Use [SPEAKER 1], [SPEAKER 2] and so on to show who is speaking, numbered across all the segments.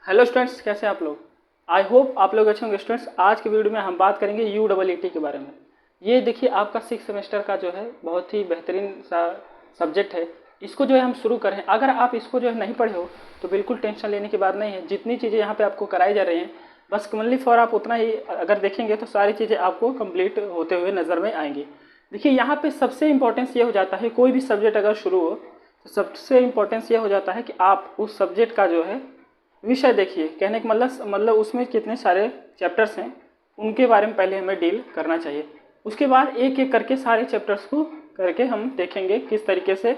[SPEAKER 1] Hello students, कैसे हैं आप लोग। आई होप आप लोग अच्छे होंगे। स्टूडेंट्स, आज के वीडियो में हम बात करेंगे UEET के बारे में। ये देखिए आपका 6 सेमेस्टर का जो है बहुत ही बेहतरीन सा सब्जेक्ट है। इसको जो है हम शुरू करें। अगर आप इसको जो है नहीं पढ़े हो तो बिल्कुल टेंशन लेने की बात नहीं है। जितनी चीज़ें यहाँ पे आपको कराई जा रही हैं बस ओनली फॉर आप उतना ही अगर देखेंगे तो सारी चीज़ें आपको कंप्लीट होते हुए नज़र में आएंगी। देखिए यहाँ पे सबसे इम्पोर्टेंस ये हो जाता है, कोई भी सब्जेक्ट अगर शुरू हो तो सबसे इम्पोर्टेंस ये हो जाता है कि आप उस सब्जेक्ट का जो है विषय देखिए। कहने का मतलब उसमें कितने सारे चैप्टर्स हैं उनके बारे में पहले हमें डील करना चाहिए। उसके बाद एक एक करके सारे चैप्टर्स को करके हम देखेंगे किस तरीके से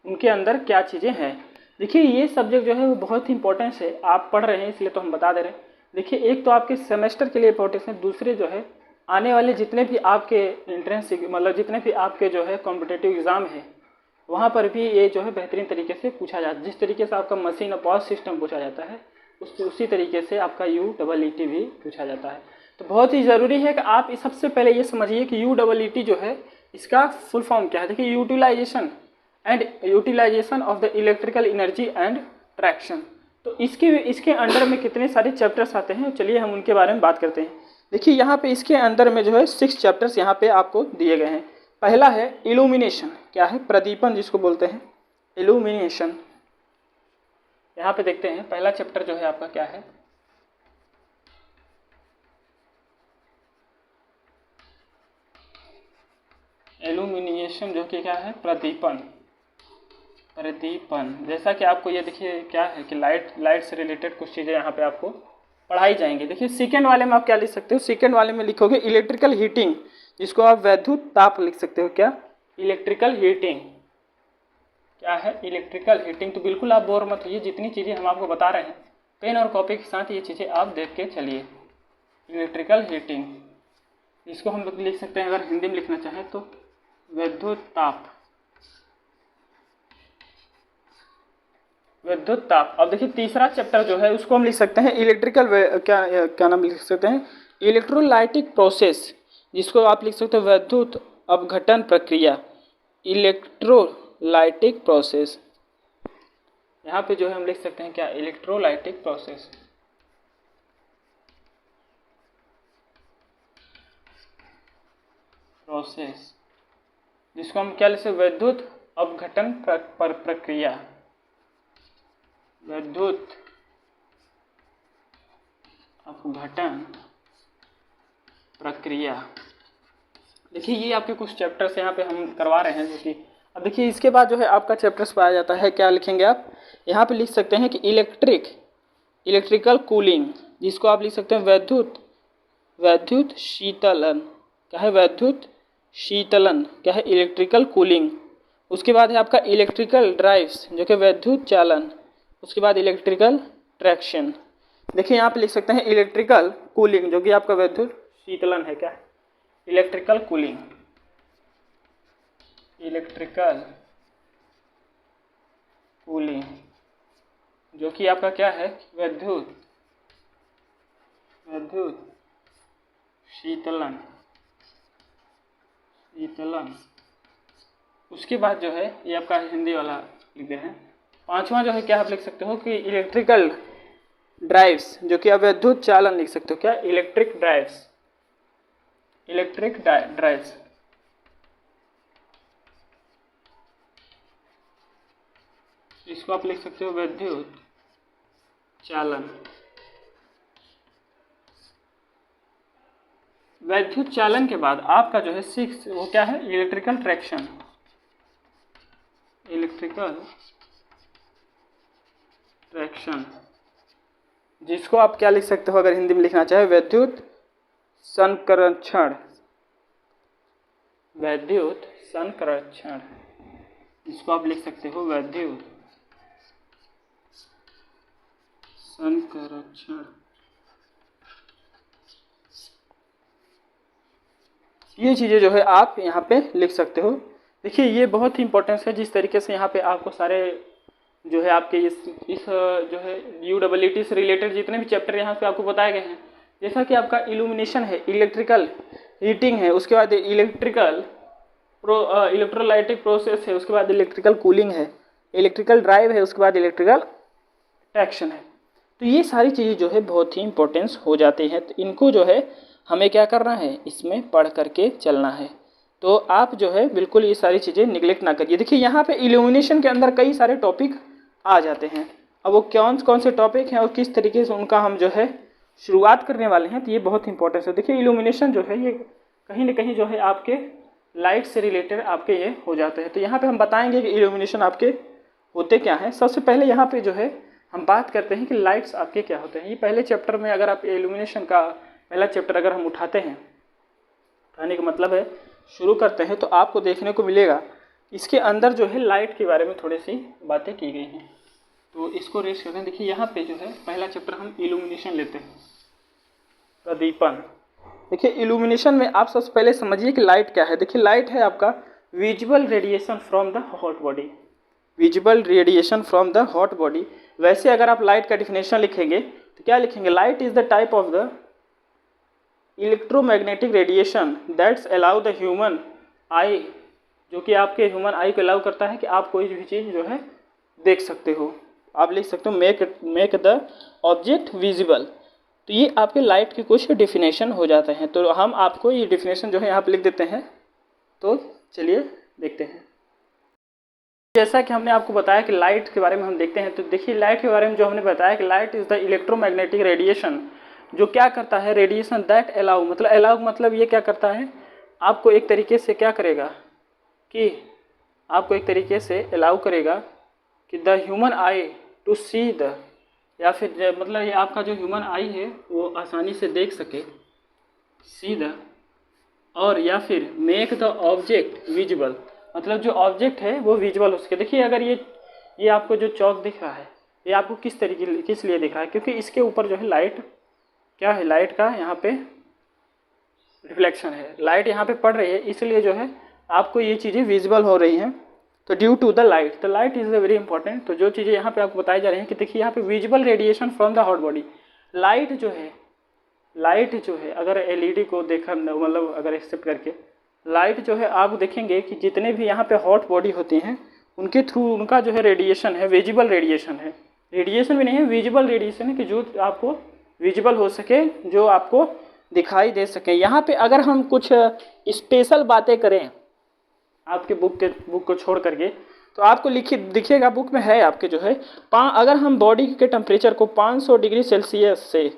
[SPEAKER 1] उनके अंदर क्या चीज़ें हैं। देखिए ये सब्जेक्ट जो है वो बहुत ही इंपॉर्टेंस है। आप पढ़ रहे हैं इसलिए तो हम बता दे रहे हैं। देखिए एक तो आपके सेमेस्टर के लिए इंपॉर्टेंस है, दूसरे जो है आने वाले जितने भी आपके एंट्रेंस जितने भी आपके जो है कॉम्पिटेटिव एग्ज़ाम है वहाँ पर भी ये जो है बेहतरीन तरीके से पूछा जाता है। जिस तरीके से आपका मशीन अपॉज सिस्टम पूछा जाता है उसी तरीके से आपका UEET भी पूछा जाता है। तो बहुत ही ज़रूरी है कि आप सबसे पहले ये समझिए कि UEET जो है इसका फुल फॉर्म क्या है। देखिए utilization of the electrical energy and traction. तो इसके अंडर में कितने सारे चैप्टर्स आते हैं, चलिए हम उनके बारे में बात करते हैं। देखिए यहाँ पे इसके अंदर में जो है 6 चैप्टर्स यहाँ पे आपको दिए गए हैं। पहला है इल्यूमिनेशन, क्या है, प्रदीपन जिसको बोलते हैं, इल्यूमिनेशन। यहाँ पे देखते हैं पहला चैप्टर जो है आपका क्या है, इल्यूमिनेशन, जो कि क्या है, प्रदीपन। जैसा कि आपको ये देखिए क्या है कि लाइट से रिलेटेड कुछ चीज़ें यहाँ पे आपको पढ़ाई जाएंगी। देखिए सेकेंड वाले में आप क्या लिख सकते हो, सेकेंड वाले में लिखोगे इलेक्ट्रिकल हीटिंग, जिसको आप वैद्युत ताप लिख सकते हो। क्या, इलेक्ट्रिकल हीटिंग। क्या है, इलेक्ट्रिकल हीटिंग। तो बिल्कुल आप बोर मत होइए, जितनी चीज़ें हम आपको बता रहे हैं पेन और कॉपी के साथ ये चीज़ें आप देख के चलिए। इलेक्ट्रिकल हीटिंग, इसको हम लोग लिख सकते हैं अगर हिंदी में लिखना चाहें तो विद्युत ताप। अब देखिए तीसरा चैप्टर जो है उसको हम लिख सकते हैं इलेक्ट्रिकल, क्या नाम लिख सकते हैं, इलेक्ट्रोलाइटिक प्रोसेस, जिसको आप लिख सकते हो विद्युत अपघटन प्रक्रिया, इलेक्ट्रोलाइटिक प्रोसेस। यहाँ पे जो है हम लिख सकते हैं क्या, इलेक्ट्रोलाइटिक प्रोसेस। जिसको हम क्या लिख सकते हैं, विद्युत अपघटन प्रक्रिया, विद्युत अपघटन प्रक्रिया। देखिए ये आपके कुछ चैप्टर्स यहाँ पे हम करवा रहे हैं जो कि अब देखिए इसके बाद जो है आपका चैप्टर्स पाया जाता है। क्या लिखेंगे आप, यहाँ पे लिख सकते हैं कि इलेक्ट्रिकल कूलिंग, जिसको आप लिख सकते हैं वैद्युत शीतलन। क्या है, वैद्युत शीतलन। क्या है, इलेक्ट्रिकल कूलिंग। उसके बाद है आपका इलेक्ट्रिकल ड्राइव्स, जो कि वैद्युत चालन। उसके बाद इलेक्ट्रिकल ट्रैक्शन। देखिए यहाँ पे लिख सकते हैं इलेक्ट्रिकल कूलिंग, जो कि आपका वैद्युत शीतलन है। क्या है, इलेक्ट्रिकल कूलिंग, जो कि आपका क्या है, विद्युत शीतलन। उसके बाद जो है ये आपका हिंदी वाला लिख दे हैं। पांचवा जो है क्या आप लिख सकते हो कि इलेक्ट्रिकल ड्राइव्स, जो कि आप विद्युत चालन लिख सकते हो। क्या, इलेक्ट्रिक ड्राइव्स। इसको आप लिख सकते हो विद्युत चालन। वैद्युत चालन के बाद आपका जो है 6 वो क्या है, इलेक्ट्रिकल ट्रैक्शन, जिसको आप क्या लिख सकते हो अगर हिंदी में लिखना चाहे, विद्युत संकर्षण। इसको आप लिख सकते हो विद्युत संकर्षण। ये चीज़ें जो है आप यहाँ पे लिख सकते हो। देखिए ये बहुत ही इंपॉर्टेंस है। जिस तरीके से यहाँ पे आपको सारे जो है आपके इस जो है UEET से रिलेटेड जितने भी चैप्टर यहाँ पे आपको बताए गए हैं, जैसा कि आपका इल्यूमिनेशन है, इलेक्ट्रिकल हीटिंग है, उसके बाद इलेक्ट्रोलाइटिक प्रोसेस है, उसके बाद इलेक्ट्रिकल कूलिंग है, इलेक्ट्रिकल ड्राइव है, उसके बाद इलेक्ट्रिकल ट्रैक्शन है। तो ये सारी चीज़ें जो है बहुत ही इंपॉर्टेंस हो जाती हैं, तो इनको जो है हमें क्या करना है, इसमें पढ़ करके चलना है। तो आप जो है बिल्कुल ये सारी चीज़ें निगलेक्ट ना करिए। देखिए यहाँ पे इल्यूमिनेशन के अंदर कई सारे टॉपिक आ जाते हैं। अब वो कौन से टॉपिक हैं और किस तरीके से उनका हम जो है शुरुआत करने वाले हैं, तो ये बहुत इंपॉर्टेंस है। देखिए इल्यूमिनेशन जो है ये कहीं ना कहीं जो है आपके लाइट से रिलेटेड आपके ये हो जाते हैं। तो यहाँ पे हम बताएंगे कि इल्यूमिनेशन आपके होते क्या हैं। सबसे पहले यहाँ पे जो है हम बात करते हैं कि लाइट्स आपके क्या होते हैं। ये पहले चैप्टर में अगर आप इल्यूमिनेशन का पहला चैप्टर अगर हम उठाते हैं, उठाने का मतलब है शुरू करते हैं, तो आपको देखने को मिलेगा इसके अंदर जो है लाइट के बारे में थोड़ी सी बातें की गई हैं। तो इसको रेस करते हैं। देखिए यहाँ पे जो है पहला चैप्टर हम इल्यूमिनेशन लेते हैं, प्रदीपन। देखिए इल्यूमिनेशन में आप सबसे पहले समझिए कि लाइट क्या है। देखिए लाइट है आपका visual radiation from the hot body, visual radiation from the hot body. वैसे अगर आप लाइट का डिफिनेशन लिखेंगे तो क्या लिखेंगे, light is the type of the electromagnetic radiation that's allow the human आई, जो कि आपके ह्यूमन आई को अलाउ करता है कि आप कोई भी चीज़ जो है देख सकते हो। आप लिख सकते हो मेक द ऑब्जेक्ट विजिबल। तो ये आपके लाइट के कुछ डेफिनेशन हो जाते हैं। तो हम आपको ये डेफिनेशन जो है यहाँ पे लिख देते हैं। तो चलिए देखते हैं। जैसा कि हमने आपको बताया कि लाइट के बारे में हम देखते हैं, तो देखिए लाइट के बारे में जो हमने बताया कि light is the electromagnetic radiation, जो क्या करता है, रेडिएशन दैट अलाउ, मतलब अलाउ मतलब ये क्या करता है, आपको एक तरीके से क्या करेगा कि आपको एक तरीके से अलाउ करेगा कि the human eye to see the, या फिर मतलब ये आपका जो ह्यूमन आई है वो आसानी से देख सके, सी द, और या फिर मेक द ऑब्जेक्ट विजिबल, मतलब जो ऑब्जेक्ट है वो विजुअल हो सके। देखिए अगर ये आपको जो चौक दिख रहा है, ये आपको किस लिए दिख रहा है, क्योंकि इसके ऊपर जो है लाइट क्या है, लाइट का यहाँ पे रिफ्लेक्शन है, लाइट यहाँ पे पड़ रही है, इसलिए जो है आपको ये चीज़ें विजिबल हो रही हैं। तो ड्यू टू द लाइट, तो light is a very important. तो जो चीज़ें यहाँ पे आपको बताई जा रही हैं कि देखिए यहाँ पे visible radiation from the hot body, light जो है अगर एलईडी को देखा, मतलब अगर एक्सेप्ट करके लाइट जो है आप देखेंगे कि जितने भी यहाँ पे हॉट बॉडी होती हैं उनके थ्रू उनका जो है रेडिएशन है, विजिबल रेडिएशन है, रेडिएशन भी नहीं है, विजिबल रेडिएशन है कि जो आपको विजिबल हो सके, जो आपको दिखाई दे सके। यहाँ पे अगर हम कुछ स्पेशल बातें करें आपके बुक को छोड़ करके, तो आपको दिखिएगा बुक में है आपके जो है अगर हम बॉडी के टेम्परेचर को 500 डिग्री सेल्सियस से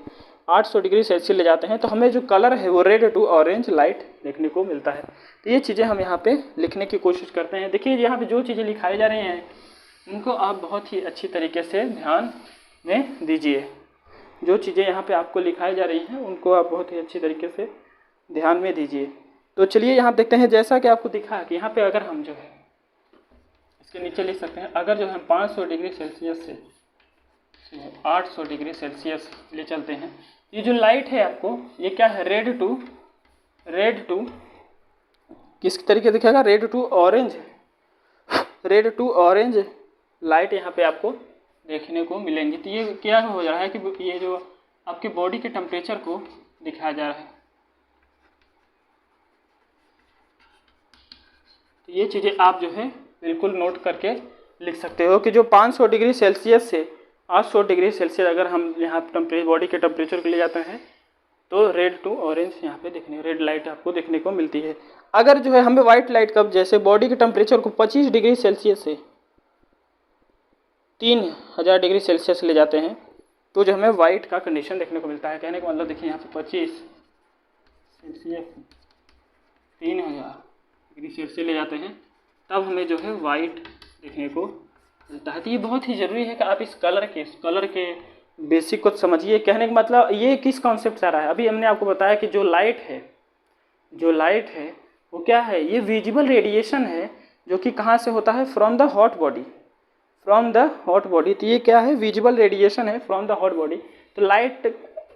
[SPEAKER 1] 800 डिग्री सेल्सियस ले जाते हैं तो हमें जो कलर है वो रेड टू ऑरेंज लाइट देखने को मिलता है। तो ये चीज़ें हम यहाँ पे लिखने की कोशिश करते हैं। देखिए यहाँ पे जो चीज़ें लिखाई जा रही हैं उनको आप बहुत ही अच्छी तरीके से ध्यान में दीजिए। जो चीज़ें यहाँ पे आपको लिखाई जा रही हैं उनको आप बहुत ही अच्छी तरीके से ध्यान में दीजिए। तो चलिए यहाँ देखते हैं, जैसा कि आपको दिखा कि यहाँ पे अगर हम जो है इसके नीचे लिख सकते हैं, अगर जो हम 500 डिग्री सेल्सियस से 800 डिग्री सेल्सियस ले चलते हैं, ये जो लाइट है आपको ये क्या है, रेड टू किस तरीके दिखेगा, रेड टू ऑरेंज लाइट यहाँ पे आपको देखने को मिलेंगी। तो ये क्या हो रहा है कि ये जो आपके बॉडी के टेम्परेचर को दिखाया जा रहा है। तो ये चीज़ें आप जो है बिल्कुल नोट करके लिख सकते हो कि जो 500 डिग्री सेल्सियस से 800 डिग्री सेल्सियस अगर हम यहाँ बॉडी के टेम्परेचर के लिए जाते हैं तो रेड टू ऑरेंज यहाँ पे रेड लाइट आपको देखने को मिलती है। अगर जो है हमें वाइट लाइट कब जैसे बॉडी के टेम्परेचर को 25 डिग्री सेल्सियस से 3000 डिग्री सेल्सियस ले जाते हैं तो जो हमें वाइट का कंडीशन देखने को मिलता है। कहने का मतलब देखिए यहाँ पे 25 सेल्सियस 3000 डिग्री सेल्सियस ले जाते हैं तब हमें जो है वाइट देखने को मिलता है। तो ये बहुत ही ज़रूरी है कि आप इस कलर के बेसिक को समझिए। कहने का मतलब ये किस कॉन्सेप्ट से आ रहा है, अभी हमने आपको बताया कि जो लाइट है वो क्या है, ये विजिबल रेडिएशन है जो कि कहाँ से होता है, फ्रॉम द हॉट बॉडी। तो ये क्या है, विजिबल रेडिएशन है फ्रॉम द हॉट बॉडी। तो लाइट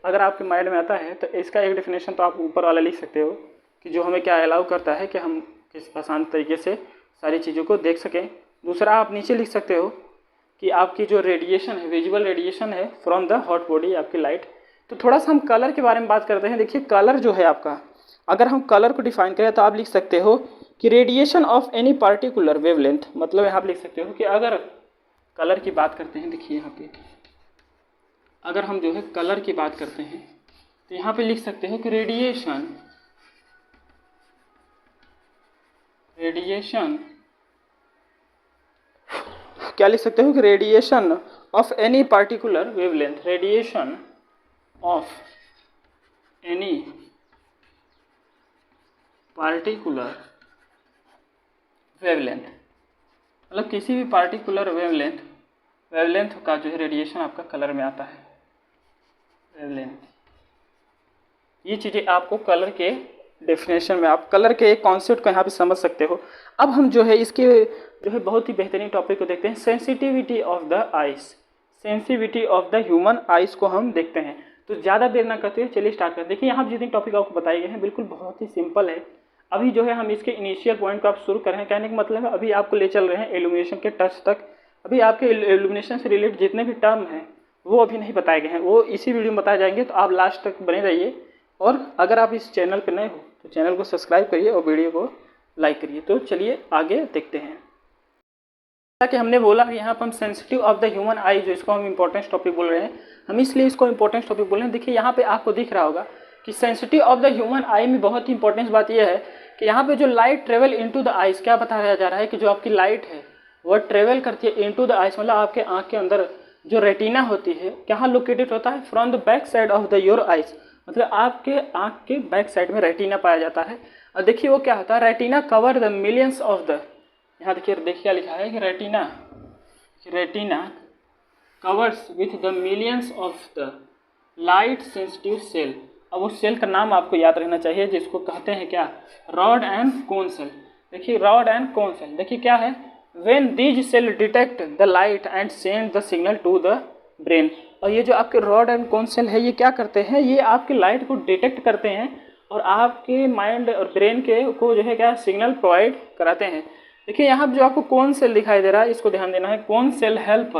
[SPEAKER 1] अगर आपके माइंड में आता है तो इसका एक डेफिनेशन तो आप ऊपर वाला लिख सकते हो कि जो हमें क्या अलाउ करता है कि हम किस आसान तरीके से सारी चीज़ों को देख सकें। दूसरा आप नीचे लिख सकते हो कि आपकी जो रेडिएशन है, विजुअल रेडिएशन है फ्रॉम द हॉट बॉडी आपकी लाइट। तो थोड़ा सा हम कलर के बारे में बात करते हैं। देखिए कलर जो है आपका, अगर हम कलर को डिफाइन करें तो आप लिख सकते हो कि radiation of any particular wavelength, मतलब यहाँ आप लिख सकते हो कि अगर कलर की बात करते हैं, देखिए यहाँ पे अगर हम जो है कलर की बात करते हैं तो यहाँ पे लिख सकते हो कि रेडिएशन क्या लिख सकते हो कि radiation of any particular wavelength, radiation of any particular wavelength, मतलब किसी भी पार्टिकुलर वेवलेंथ का जो है रेडिएशन आपका कलर में आता है, वेवलेंथ। ये चीज़ें आपको कलर के डेफिनेशन में, आप कलर के एक कॉन्सेप्ट को यहाँ पे समझ सकते हो। अब हम जो है इसके जो है बहुत ही बेहतरीन टॉपिक को देखते हैं, sensitivity of the ice, sensitivity of the human ice को हम देखते हैं। तो ज़्यादा देर ना करते हुए चलिए स्टार्ट करते हैं। देखिए यहाँ जितने टॉपिक आपको बताए गए हैं बिल्कुल बहुत ही सिंपल है। अभी जो है हम इसके इनिशियल पॉइंट को आप शुरू कर रहे हैं, कहने का मतलब है अभी आपको ले चल रहे हैं एल्यूमिनेशन के टच तक। अभी आपके एल्यूमिनेशन से रिलेटेड जितने भी टर्म हैं वो अभी नहीं बताए गए हैं, वो इसी वीडियो में बताए जाएंगे। तो आप लास्ट तक बने रहिए, और अगर आप इस चैनल पर नए हो तो चैनल को सब्सक्राइब करिए और वीडियो को लाइक करिए। तो चलिए आगे देखते हैं। जैसा कि हमने बोला कि यहाँ पर हम सेंसिटिव ऑफ द ह्यूमन आई, जो इसको हम इंपॉर्टेंट टॉपिक बोल रहे हैं, हम इसलिए इसको इंपॉर्टेंट टॉपिक बोल रहे हैं। देखिए यहाँ पे आपको दिख रहा होगा कि सेंसिटिव ऑफ द ह्यूमन आई में बहुत ही इंपॉर्टेंट बात यह है कि यहाँ पे जो light travel into the ice, क्या बताया जा रहा है कि जो आपकी लाइट है वह ट्रेवल करती है इनटू द आइस, मतलब आपके आँख के अंदर जो रेटिना होती है कहाँ लोकेटेड होता है, from the back side of the your eyes, मतलब आपके आँख के बैक साइड में रेटिना पाया जाता है। और देखिए वो क्या होता है, retina cover the millions of the, यहाँ देखिए क्या लिखा है कि retina covers with the millions of the light sensitive cell. अब उस सेल का नाम आपको याद रहना चाहिए जिसको कहते हैं क्या, रॉड एंड कोन सेल। देखिए रॉड एंड कोन सेल, देखिए क्या है, when these cell detect the light and send the signal to the brain. और ये जो आपके रॉड एंड कोन सेल है ये क्या करते हैं, ये आपके लाइट को डिटेक्ट करते हैं और आपके माइंड और ब्रेन के को जो है क्या सिग्नल प्रोवाइड कराते हैं। देखिए यहाँ पर जो आपको कौन सेल दिखाई दे रहा है इसको ध्यान देना है, कौन सेल हेल्प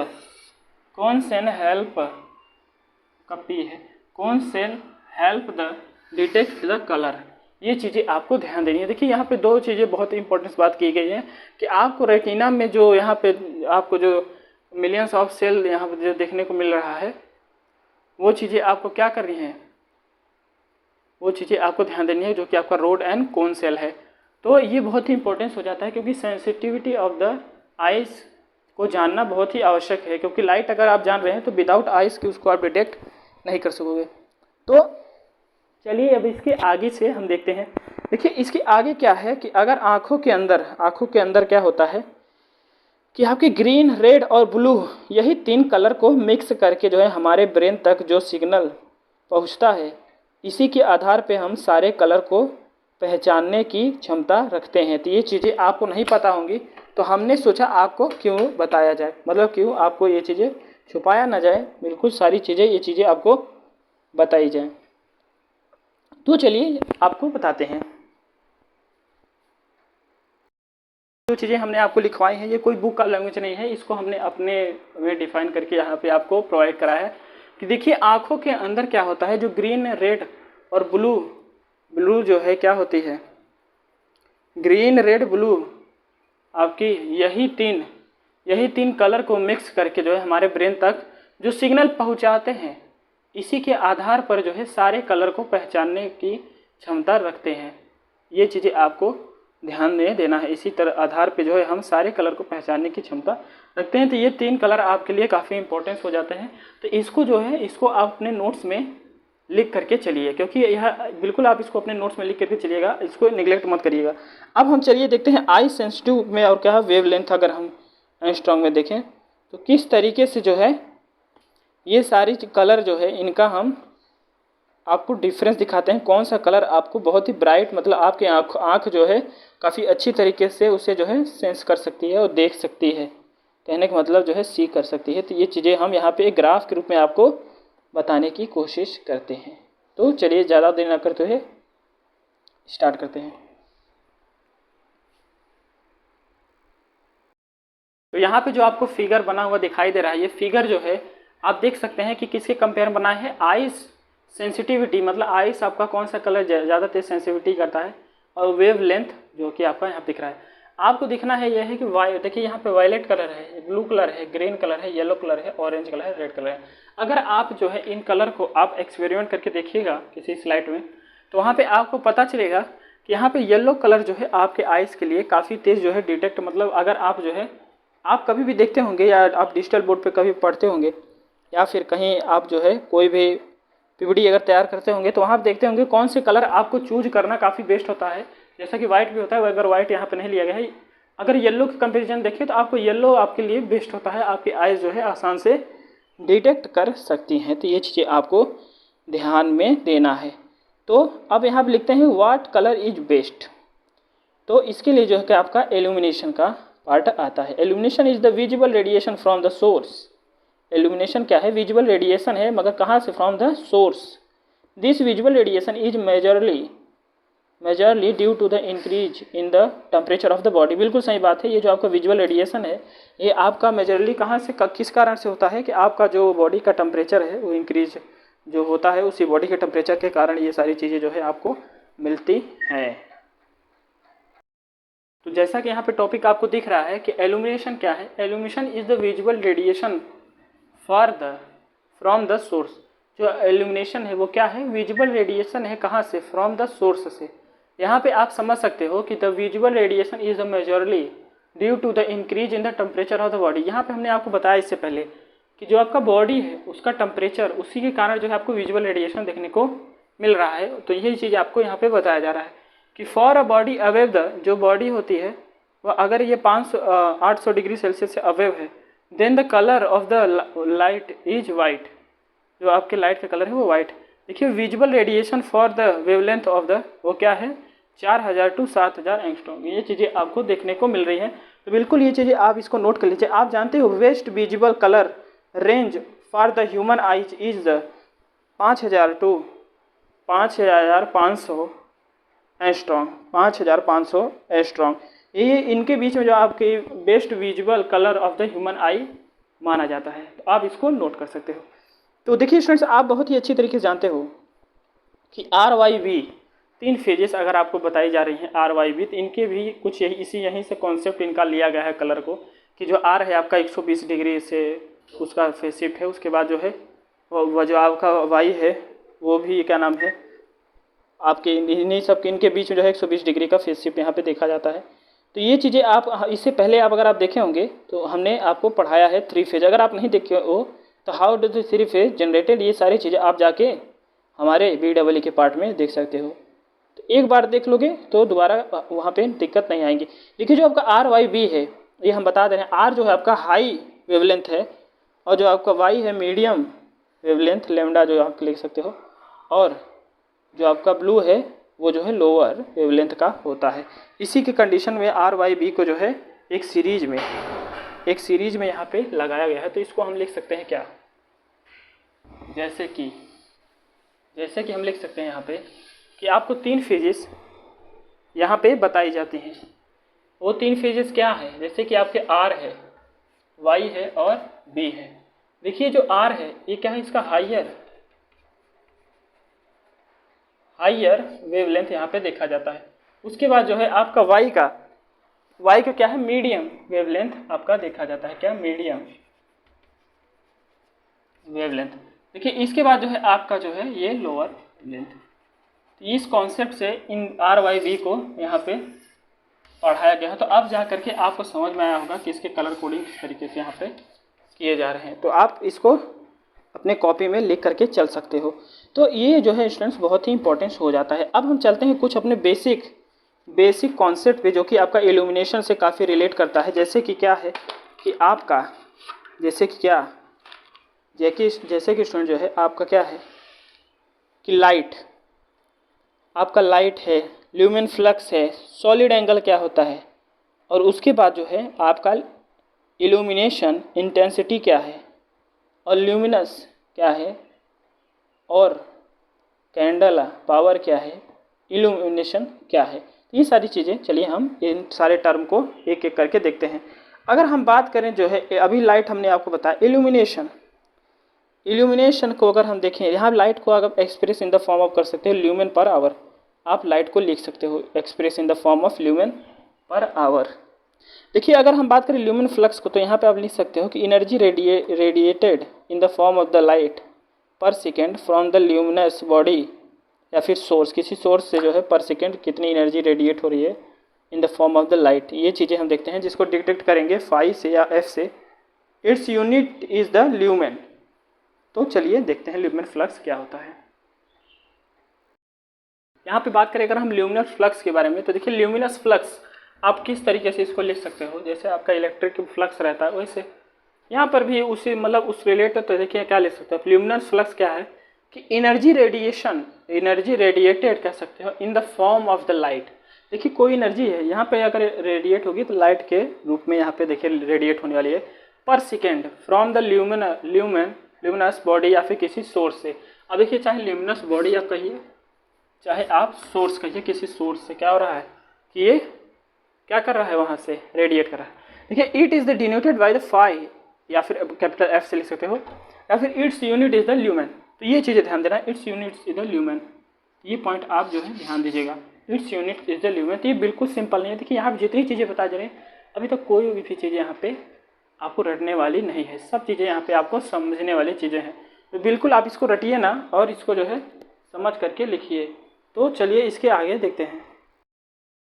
[SPEAKER 1] कपी है, cone cell help the detect the colour, ये चीज़ें आपको ध्यान देनी है। देखिए यहाँ पे दो चीज़ें बहुत इंपॉर्टेंट बात की गई है कि आपको रेटिना में जो यहाँ पे आपको जो मिलियंस ऑफ सेल यहाँ पे जो देखने को मिल रहा है वो चीज़ें आपको क्या कर रही हैं, वो चीज़ें आपको ध्यान देनी है जो कि आपका रोड एंड कोन सेल है। तो ये बहुत ही इंपॉर्टेंस हो जाता है क्योंकि सेंसिटिविटी ऑफ द आइस को जानना बहुत ही आवश्यक है, क्योंकि लाइट अगर आप जान रहे हैं तो विदाउट आइस की उसको आप डिटेक्ट नहीं कर सकोगे। तो चलिए अब इसके आगे से हम देखते हैं। देखिए इसके आगे क्या है कि अगर आँखों के अंदर क्या होता है कि आपके ग्रीन, रेड और ब्लू, यही तीन कलर को मिक्स करके जो है हमारे ब्रेन तक जो सिग्नल पहुंचता है, इसी के आधार पे हम सारे कलर को पहचानने की क्षमता रखते हैं। तो ये चीज़ें आपको नहीं पता होंगी, तो हमने सोचा आपको क्यों बताया जाए, मतलब क्यों आपको ये चीज़ें छुपाया ना जाए, बिल्कुल सारी चीज़ें ये चीज़ें आपको बताई जाएं। तो चलिए आपको बताते हैं। जो चीज़ें हमने आपको लिखवाई हैं ये कोई बुक का लैंग्वेज नहीं है, इसको हमने अपने में डिफाइन करके यहाँ पे आपको प्रोवाइड करा है कि देखिए आँखों के अंदर क्या होता है, जो ग्रीन, रेड और ब्लू जो है क्या होती है, ग्रीन, रेड, ब्लू, आपकी यही तीन कलर को मिक्स करके जो है हमारे ब्रेन तक जो सिग्नल पहुंचाते हैं, इसी के आधार पर जो है सारे कलर को पहचानने की क्षमता रखते हैं। ये चीज़ें आपको ध्यान में देना है, इसी तरह आधार पे जो है हम सारे कलर को पहचानने की क्षमता रखते हैं। तो ये तीन कलर आपके लिए काफ़ी इंपॉर्टेंस हो जाते हैं। तो इसको जो है इसको आप अपने नोट्स में लिख करके चलिए, क्योंकि यह बिल्कुल आप इसको अपने नोट्स में लिख करके चलिएगा, इसको निगलेक्ट मत करिएगा। अब हम चलिए देखते हैं आई सेंसिटिव में और क्या है वेवलेंथ। अगर हम एंगस्ट्रॉम में देखें तो किस तरीके से जो है ये सारी कलर जो है इनका हम आपको डिफरेंस दिखाते हैं, कौन सा कलर आपको बहुत ही ब्राइट, मतलब आपके आँख जो है काफ़ी अच्छी तरीके से उसे जो है सेंस कर सकती है और देख सकती है, कहने का मतलब जो है सी कर सकती है। तो ये चीज़ें हम यहाँ पे एक ग्राफ के रूप में आपको बताने की कोशिश करते हैं। तो चलिए ज़्यादा देर ना करते हुए स्टार्ट करते हैं। तो यहाँ पे जो आपको फिगर बना हुआ दिखाई दे रहा है, ये फिगर जो है आप देख सकते हैं कि किसके कंपेयर बना है, आइस सेंसिटिविटी, मतलब आइस आपका कौन सा कलर ज़्यादा तेज सेंसिटिविटी करता है, और वेव लेंथ जो कि आपका यहाँ दिख रहा है। आपको दिखना है यह है कि देखिए यहाँ पे वायलेट कलर है, ब्लू कलर है, ग्रीन कलर है, येलो कलर है, ऑरेंज कलर है, रेड कलर है। अगर आप जो है इन कलर को आप एक्सपेरिमेंट करके देखिएगा किसी स्लाइड में, तो वहाँ पे आपको पता चलेगा कि यहाँ पे येलो कलर जो है आपके आइज़ के लिए काफ़ी तेज़ जो है डिटेक्ट, मतलब अगर आप जो है आप कभी भी देखते होंगे या आप डिजिटल बोर्ड पे कभी पढ़ते होंगे या फिर कहीं आप जो है कोई भी पीपीटी अगर तैयार करते होंगे तो वहाँ आप देखते होंगे कौन से कलर आपको चूज करना काफ़ी बेस्ट होता है। जैसा कि वाइट भी होता है, अगर वाइट यहाँ पे नहीं लिया गया है, अगर येलो की कंपेरिजन देखें तो आपको येलो आपके लिए बेस्ट होता है, आपकी आइज़ जो है आसान से डिटेक्ट कर सकती हैं। तो ये चीज़ें आपको ध्यान में देना है। तो अब यहाँ पे लिखते हैं व्हाट कलर इज बेस्ट। तो इसके लिए जो है कि आपका एल्यूमिनेशन का पार्ट आता है। Illumination is the visible radiation from the source. Illumination क्या है? विजिबल रेडिएशन है, मगर कहाँ से? From the source. This visible radiation is majorly due to the increase in the temperature of the body. बिल्कुल सही बात है। ये जो आपका विजुअल रेडिएशन है ये आपका मेजरली कहाँ से किस कारण से होता है कि आपका जो बॉडी का टेम्परेचर है वो इंक्रीज जो होता है, उसी बॉडी के टेम्परेचर के कारण ये सारी चीज़ें जो है आपको मिलती हैं। तो जैसा कि यहाँ पे टॉपिक आपको दिख रहा है कि एल्यूमिनेशन क्या है। Illumination is the visual radiation from the source. जो एल्यूमिनेशन है वो क्या है? विजुअल रेडिएशन है। कहाँ से? फ्रॉम द सोर्स से। यहाँ पे आप समझ सकते हो कि the visual radiation is majorly due to the increase in the temperature of the body. यहाँ पे हमने आपको बताया इससे पहले कि जो आपका बॉडी है उसका टेम्परेचर, उसी के कारण जो है आपको विजुअल रेडिएशन देखने को मिल रहा है। तो यही चीज़ आपको यहाँ पे बताया जा रहा है कि फॉर अ बॉडी अवेव द, जो बॉडी होती है वह अगर ये 800 डिग्री सेल्सियस से अवेव है, then the colour of the light is white. जो आपके लाइट का कलर है वो वाइट। देखिए visual radiation for the wavelength of the, वो क्या है? 4000 टू 7000 एंगस्ट्रॉम। ये चीज़ें आपको देखने को मिल रही हैं। तो बिल्कुल ये चीज़ें आप इसको नोट कर लीजिए। आप जानते हो best visible colour range for the human eyes is the 5000 to 5500 angstrom. 5500 angstrom, ये इनके बीच में जो आपकी best visual colour of the human eye माना जाता है। तो आप इसको नोट कर सकते हो। तो देखिए स्टूडेंट्स, आप बहुत ही अच्छी तरीके से जानते हो कि RYV 3 फेजेस अगर आपको बताई जा रही हैं RYV, तो इनके भी कुछ यहीं से कॉन्सेप्ट इनका लिया गया है कलर को, कि जो R है आपका 120 डिग्री से उसका फेज शिफ्ट है। उसके बाद जो है वह जो आपका Y है वो भी क्या नाम है आपके इन्हीं सब के इनके बीच में जो है 120 डिग्री का फेज शिफ्ट यहाँ पे देखा जाता है। तो ये चीज़ें आप इससे पहले आप अगर आप देखे होंगे तो हमने आपको पढ़ाया है 3 फेज। अगर आप नहीं देखे हो तो how do the 3 phase generated, ये सारी चीज़ें आप जाके हमारे BEE के पार्ट में देख सकते हो। तो एक बार देख लोगे तो दोबारा वहाँ पे दिक्कत नहीं आएंगी। देखिए जो आपका RYV है ये हम बता दे रहे हैं। R जो है आपका हाई वेवलेंथ है और जो आपका Y है मीडियम वेवलेंथ, लैम्डा जो आप लिख सकते हो, और जो आपका ब्लू है वो जो है लोअर वेवलेंथ का होता है। इसी के कंडीशन में RYV को जो है एक सीरीज में यहाँ पे लगाया गया है। तो इसको हम लिख सकते हैं क्या? जैसे कि हम लिख सकते हैं यहाँ पे कि आपको 3 फेजेस यहाँ पे बताई जाती हैं। वो 3 फेजेस क्या है? जैसे कि आपके R है, Y है और B है। देखिए जो R है ये क्या है? इसका हाइयर वेवलेंथ यहाँ पे देखा जाता है। उसके बाद जो है आपका Y का क्या है? मीडियम वेवलेंथ आपका देखा जाता है। क्या? Medium wavelength. देखिए इसके बाद जो है आपका जो है ये लोअर वेवलेंथ। तो इस कॉन्सेप्ट से इन RYV को यहाँ पे पढ़ाया गया है। तो अब जा करके आपको समझ में आया होगा कि इसके कलर कोडिंग किस तरीके से यहाँ पे किए जा रहे हैं। तो आप इसको अपने कॉपी में लिख करके चल सकते हो। तो ये जो है स्टूडेंट्स बहुत ही इंपॉर्टेंस हो जाता है। अब हम चलते हैं कुछ अपने बेसिक कॉन्सेप्ट पे, जो कि आपका इल्यूमिनेशन से काफ़ी रिलेट करता है। जैसे कि क्या है कि आपका जैसे कि स्टूडेंट जो है आपका क्या है कि आपका लाइट है, ल्यूमिन फ्लक्स है, सॉलिड एंगल क्या होता है, और उसके बाद जो है आपका इल्यूमिनेशन इंटेंसिटी क्या है, और ल्यूमिनस क्या है, और कैंडल पावर क्या है, इल्यूमिनेशन क्या है। ये सारी चीज़ें चलिए हम इन सारे टर्म को एक एक करके देखते हैं। अगर हम बात करें जो है अभी लाइट हमने आपको बताया, इल्यूमिनेशन को अगर हम देखें, यहाँ लाइट को अगर express in the form of कर सकते हो ल्यूमेन पर आवर। आप लाइट को लिख सकते हो express in the form of lumen per hour. देखिए अगर हम बात करें ल्यूमिन फ्लक्स को, तो यहाँ पे आप लिख सकते हो कि energy radiated in the form of the light per second from the luminous body, या फिर सोर्स, किसी सोर्स से जो है पर सेकेंड कितनी एनर्जी रेडिएट हो रही है इन the form of the light. ये चीज़ें हम देखते हैं, जिसको डिटेक्ट करेंगे फाई से या एफ से। Its unit is the lumen. तो चलिए देखते हैं ल्यूमिन फ्लक्स क्या होता है। यहाँ पे बात करें अगर हम ल्यूमिनस फ्लक्स के बारे में, तो देखिए ल्यूमिनस फ्लक्स आप किस तरीके से इसको लिख सकते हो, जैसे आपका इलेक्ट्रिक फ्लक्स रहता है वैसे यहाँ पर भी उसी मतलब उस रिलेटेड। तो देखिए क्या लिख सकते हो, ल्यूमिनस फ्लक्स क्या है कि एनर्जी रेडिएटेड कह सकते हो इन the form of the light. देखिए कोई एनर्जी है यहाँ पे अगर रेडिएट होगी तो लाइट के रूप में यहाँ पे देखिए रेडिएट होने वाली है पर second from the luminous body या फिर किसी सोर्स से। अब देखिए चाहे ल्यूमिनस बॉडी आप कहिए चाहे आप सोर्स कहिए, किसी सोर्स से क्या हो रहा है कि ये क्या कर रहा है, वहाँ से रेडिएट कर रहा है। देखिए it is the denoted by the phi, या फिर कैपिटल एफ से लिख सकते हो, या फिर its unit is the lumen. तो ये चीज़ें ध्यान देना, its unit is the lumen, ये पॉइंट आप जो है ध्यान दीजिएगा, its unit is the lumen. तो ये बिल्कुल सिंपल नहीं है। देखिए यहाँ पर जितनी चीज़ें बता जा रहे हैं अभी तक कोई भी चीज़ें यहाँ पे आपको रटने वाली नहीं है, सब चीज़ें यहाँ पे आपको समझने वाली चीज़ें हैं। तो बिल्कुल आप इसको रटिए ना और इसको जो है समझ करके लिखिए। तो चलिए इसके आगे देखते हैं।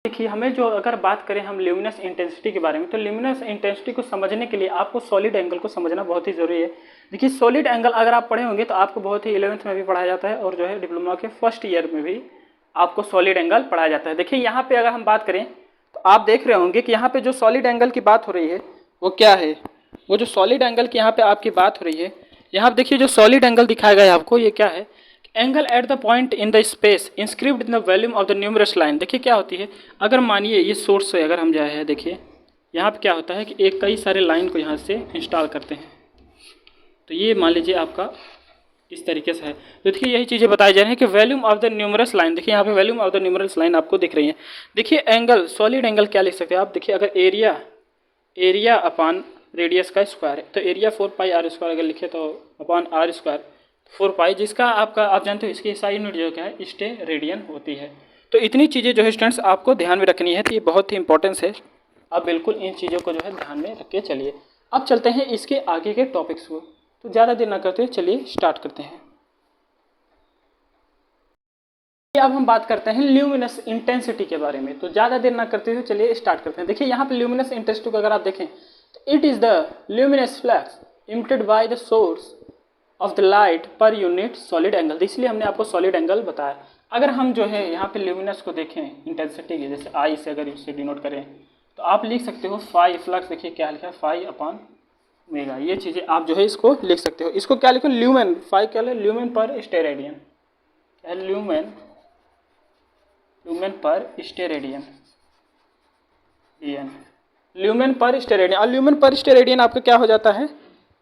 [SPEAKER 1] देखिए हमें जो अगर बात करें हम ल्यूमिनस इंटेंसिटी के बारे में, तो ल्यूमिनस इंटेंसिटी को समझने के लिए आपको सॉलिड एंगल को समझना बहुत ही ज़रूरी है। देखिए सॉलिड एंगल अगर आप पढ़े होंगे तो आपको बहुत ही 11th में भी पढ़ाया जाता है और जो है डिप्लोमा के फर्स्ट ईयर में भी आपको सॉलिड एंगल पढ़ाया जाता है। देखिए यहाँ पे अगर हम बात करें तो आप देख रहे होंगे कि यहाँ पे जो सॉलिड एंगल की बात हो रही है वो क्या है, वो जो सॉलिड एंगल की यहाँ पे आपकी बात हो रही है, यहाँ पे देखिए जो सॉलिड एंगल दिखाया गया है आपको, ये क्या है, angle at the point in the space inscript in the volume of the numerous line. देखिए क्या होती है, अगर मानिए ये सोर्स से अगर हम जाए हैं, देखिए यहाँ पे क्या होता है कि एक कई सारे लाइन को यहाँ से इंस्टॉल करते हैं, तो ये मान लीजिए आपका इस तरीके से है। तो देखिए यही चीज़ें बताई जा रही हैं कि volume of the numerous line, देखिए यहाँ पे volume of the numerous line आपको दिख रही है। देखिए एंगल, सॉलिड एंगल क्या लिख सकते हैं आप, देखिए अगर एरिया अपॉन रेडियस का स्क्वायर है, तो एरिया 4πr² अगर लिखे तो अपॉन r², 4π, जिसका आपका आप जानते हो इसकी SI यूनिट जो क्या है स्टेरेडियन होती है। तो इतनी चीज़ें जो है स्टूडेंट्स आपको ध्यान में रखनी है, तो ये बहुत ही इंपॉर्टेंस है, आप बिल्कुल इन चीज़ों को जो है ध्यान में रख के चलिए। अब चलते हैं इसके आगे के टॉपिक्स को, तो ज़्यादा देर ना करते चलिए स्टार्ट करते हैं। अब हम बात करते हैं ल्यूमिनस इंटेंसिटी के बारे में, तो ज़्यादा देर ना करते हुए चलिए स्टार्ट करते हैं। देखिए यहाँ पे ल्यूमिनस इंटेंसिटी को अगर आप देखें तो it is the luminous flux emitted by the source of the light per unit solid angle, इसलिए हमने आपको सॉलिड एंगल बताया। अगर हम जो है यहाँ पे ल्यूमिनस को देखें इंटेंसिटी की, जैसे आई से अगर इससे डिनोट करें तो आप लिख सकते हो फाई फ्लक्स, देखिए क्या लिखा है फाई अपॉन ओमेगा, ये चीज़ें आप जो है इसको लिख सकते हो। इसको क्या लिखो, ल्यूमेन, फाई क्या है, ल्यूमेन पर स्टेरेडियन, क्या है ल्यूमेन पर स्टेरेडियन, ल्यूमेन पर स्टेरेडियन। और ल्यूमेन पर स्टेरेडियन आपका क्या हो जाता है,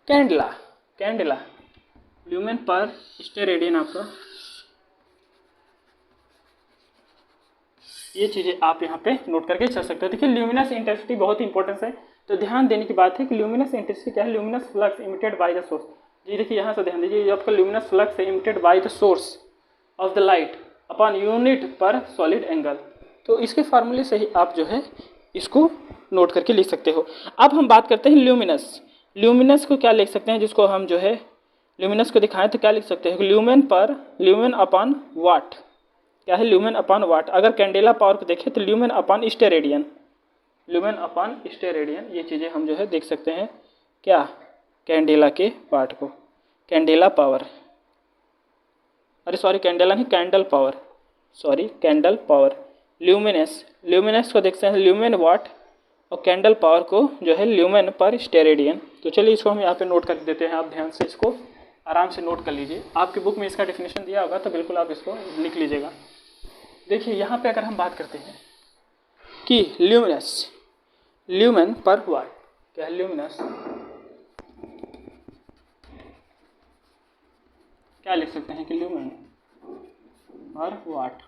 [SPEAKER 1] कैंडेला, ल्यूमेन पर स्टेरेडियन आपका, ये चीज़ें आप यहाँ पे नोट करके चल सकते हो। देखिए ल्यूमिनस इंटेंसिटी बहुत ही इंपॉर्टेंस है, तो ध्यान देने की बात है कि ल्यूमिनस इंटेंसिटी क्या है, luminous flux emitted by the source. जी देखिए यहाँ से ध्यान दीजिए, ये आपका ल्यूमिनस फ्लक्स है emitted by the source of the light upon unit per solid angle. तो इसके फार्मूले से ही आप जो है इसको नोट करके लिख सकते हो। अब हम बात करते हैं ल्यूमिनस को क्या लिख सकते हैं, जिसको हम जो है ल्यूमिनस को दिखाएं तो क्या लिख सकते हैं, ल्यूमेन अपॉन वाट, क्या है ल्यूमेन अपॉन वाट। अगर कैंडेला पावर को देखें तो ल्यूमेन अपॉन स्टेरेडियन, ये चीज़ें हम जो है देख सकते हैं क्या, कैंडेला के पार्ट को, कैंडेला पावर, अरे सॉरी कैंडेला नहीं, कैंडल पावर, ल्यूमिनस को देखते हैं ल्यूमेन वाट, और कैंडल पावर को जो है ल्यूमेन पर स्टेरेडियन। तो चलिए इसको हम यहाँ पे नोट कर देते हैं, आप ध्यान से इसको आराम से नोट कर लीजिए, आपकी बुक में इसका डेफिनेशन दिया होगा तो बिल्कुल आप इसको लिख लीजिएगा। देखिए यहाँ पे अगर हम बात करते हैं कि ल्यूमेन पर वाट, क्या है ल्यूमिनस, क्या लिख सकते हैं कि ल्यूमेन पर वाट,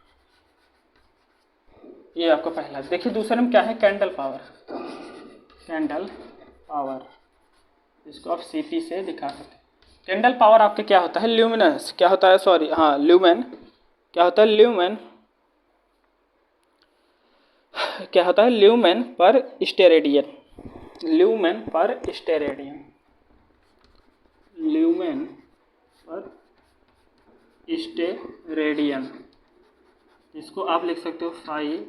[SPEAKER 1] ये आपका पहला। देखिए दूसरे में क्या है, कैंडल पावर, इसको आप CP से दिखा सकते हैं। कैंडल पावर आपके क्या होता है, ल्यूमिनस क्या होता है, सॉरी हाँ ल्यूमेन क्या होता है, क्या होता है, ल्यूमेन पर स्टेरेडियन, ल्यूमेन पर स्टेरेडियन, ल्यूमेन पर स्टेरेडियन, इसको आप लिख सकते हो 5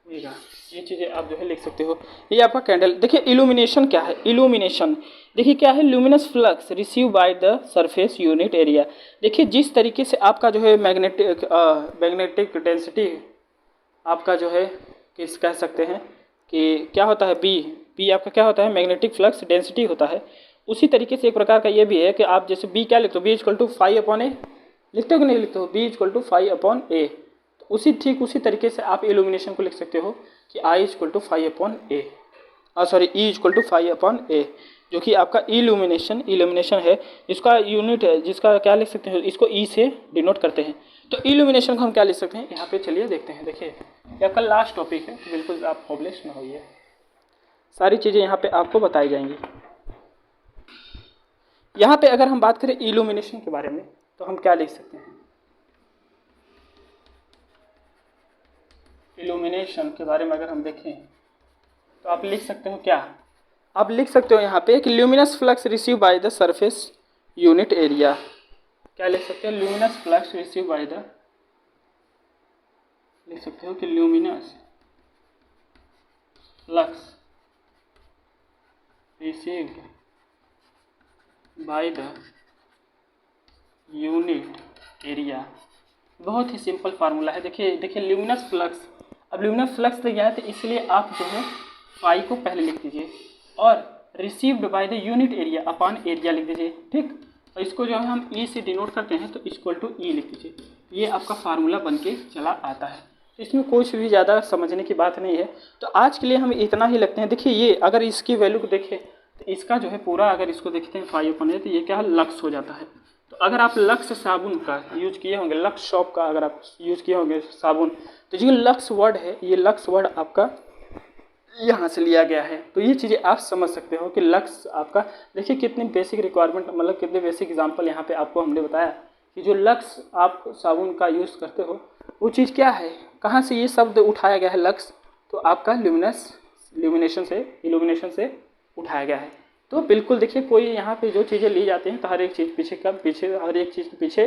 [SPEAKER 1] मेगा। ये चीज़ें आप जो है लिख सकते हो। ये आपका कैंडल। देखिए इल्यूमिनेशन क्या है, इल्यूमिनेशन देखिए क्या है, luminous flux receive by the surface unit area. देखिए जिस तरीके से आपका जो है मैग्नेटिक डेंसिटी आपका जो है किस कह सकते हैं कि क्या होता है, बी आपका क्या होता है, मैग्नेटिक फ्लक्स डेंसिटी होता है। उसी तरीके से एक प्रकार का ये भी है कि आप जैसे बी क्या लिखते हो, बी इक्वल टू 5/a लिखते हो कि नहीं लिखते हो, बी इक्वल टू 5/a। तो उसी तरीके से आप इल्यूमिनेशन को लिख सकते हो कि I equal to 5/a, sorry E equal to 5/a, जो कि आपका इल्यूमिनेशन है। इसका यूनिट है जिसका क्या लिख सकते हैं, इसको ई से डिनोट करते हैं। तो इल्यूमिनेशन को हम क्या लिख सकते हैं, यहाँ पे चलिए देखते हैं। देखिए ये आपका लास्ट टॉपिक है, तो बिल्कुल आप होपलेस ना होइए, सारी चीज़ें यहाँ पे आपको बताई जाएंगी। यहाँ पे अगर हम बात करें इल्यूमिनेशन के बारे में तो हम क्या लिख सकते हैं, इल्यूमिनेशन के बारे में अगर हम देखें तो आप लिख सकते हो क्या, आप लिख सकते हो यहाँ पे कि luminous flux receive by the surface unit area. क्या लिख सकते हो, luminous flux receive by the, लिख सकते हो कि luminous flux received by the unit area. बहुत ही सिंपल फार्मूला है। देखिए ल्यूमिनस फ्लक्स, अब ल्यूमिनस फ्लक्स दिया है तो इसलिए आप जो है फाई को पहले लिख दीजिए और received by the unit area upon area लिख दीजिए, ठीक। और इसको जो है हम ई से डिनोट करते हैं तो इक्वल टू ई लिख दीजिए। ये आपका फार्मूला बन के चला आता है, इसमें कुछ भी ज़्यादा समझने की बात नहीं है। तो आज के लिए हम इतना ही लगते हैं। देखिए ये अगर इसकी वैल्यू को देखें तो इसका जो है पूरा अगर इसको देखते हैं 5/a तो ये क्या है, लक्स हो जाता है। तो अगर आप लक्स साबुन का यूज किए होंगे, लक्स शॉप का अगर आप यूज किए होंगे साबुन, तो जो लक्स वर्ड है, ये लक्स वर्ड आपका यहाँ से लिया गया है। तो ये चीज़ें आप समझ सकते हो कि लक्स आपका, देखिए कितनी बेसिक रिक्वायरमेंट, मतलब कितने बेसिक एग्जांपल यहाँ पे आपको हमने बताया कि जो लक्स आप साबुन का यूज़ करते हो वो चीज़ क्या है, कहाँ से ये शब्द उठाया गया है लक्स, तो आपका इल्यूमिनेशन से उठाया गया है। तो बिल्कुल देखिए कोई यहाँ पे जो चीज़ें ली जाती हैं तो हर एक चीज़ हर एक चीज़ के पीछे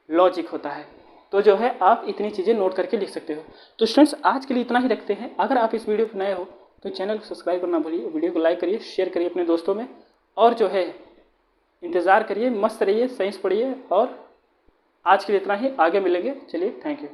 [SPEAKER 1] लॉजिक होता है। तो जो है आप इतनी चीज़ें नोट करके लिख सकते हो। तो स्टूडेंट्स आज के लिए इतना ही रखते हैं। अगर आप इस वीडियो पर नए हो तो चैनल को सब्सक्राइब करना भूलिए, वीडियो को लाइक करिए, शेयर करिए अपने दोस्तों में, और जो है इंतज़ार करिए, मस्त रहिए, साइंस पढ़िए। और आज के लिए इतना ही, आगे मिलेंगे। चलिए, थैंक यू।